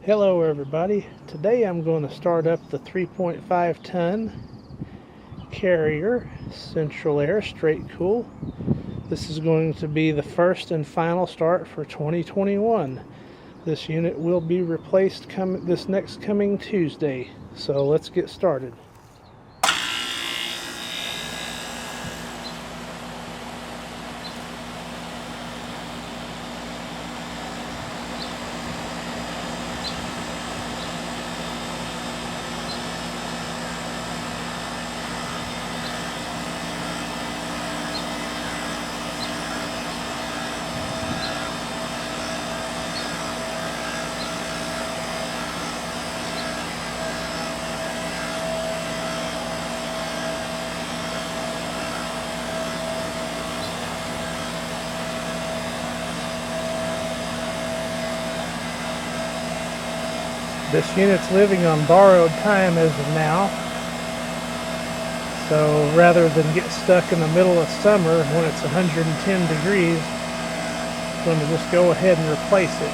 Hello everybody. Today I'm going to start up the 3.5 ton Carrier Central Air Straight Cool. This is going to be the first and final start for 2021. This unit will be replaced this next coming Tuesday. So let's get started. This unit's living on borrowed time as of now, so rather than get stuck in the middle of summer when it's 110 degrees, I'm going to just go ahead and replace it.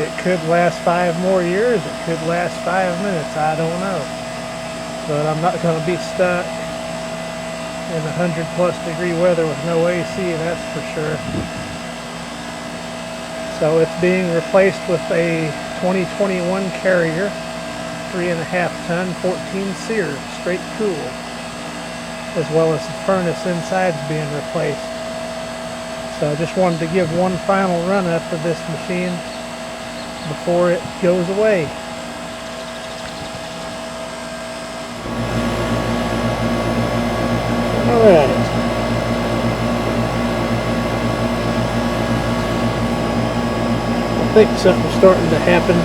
It could last 5 more years, it could last 5 minutes, I don't know. But I'm not going to be stuck in 100+ degree weather with no AC, that's for sure. So it's being replaced with a 2021 Carrier 3.5 ton 14 SEER straight cool, as well as the furnace inside is being replaced. So I just wanted to give one final run up of this machine before it goes away. Alright. I think something's starting to happen.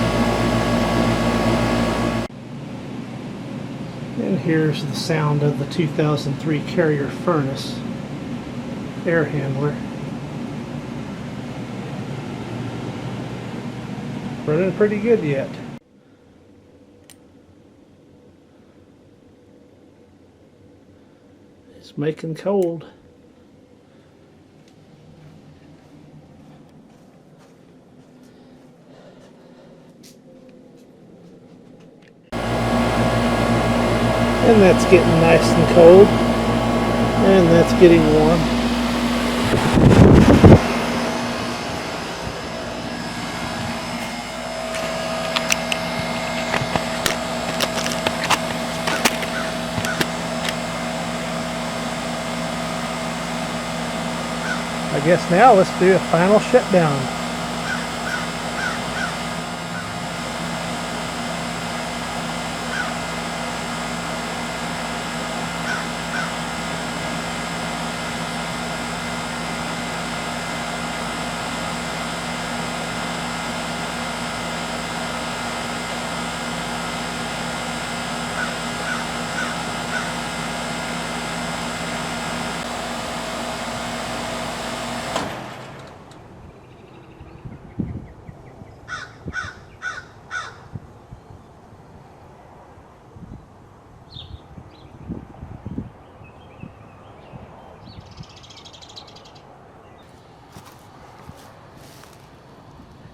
And here's the sound of the 2003 Carrier furnace air handler. Running pretty good yet. It's making cold. And that's getting nice and cold. And that's getting warm. I guess now let's do a final shutdown.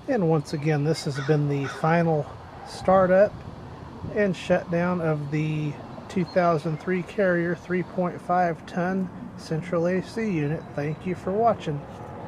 And once again, this has been the final startup and shutdown of the 2003 Carrier 3.5 ton Central AC unit. Thank you for watching.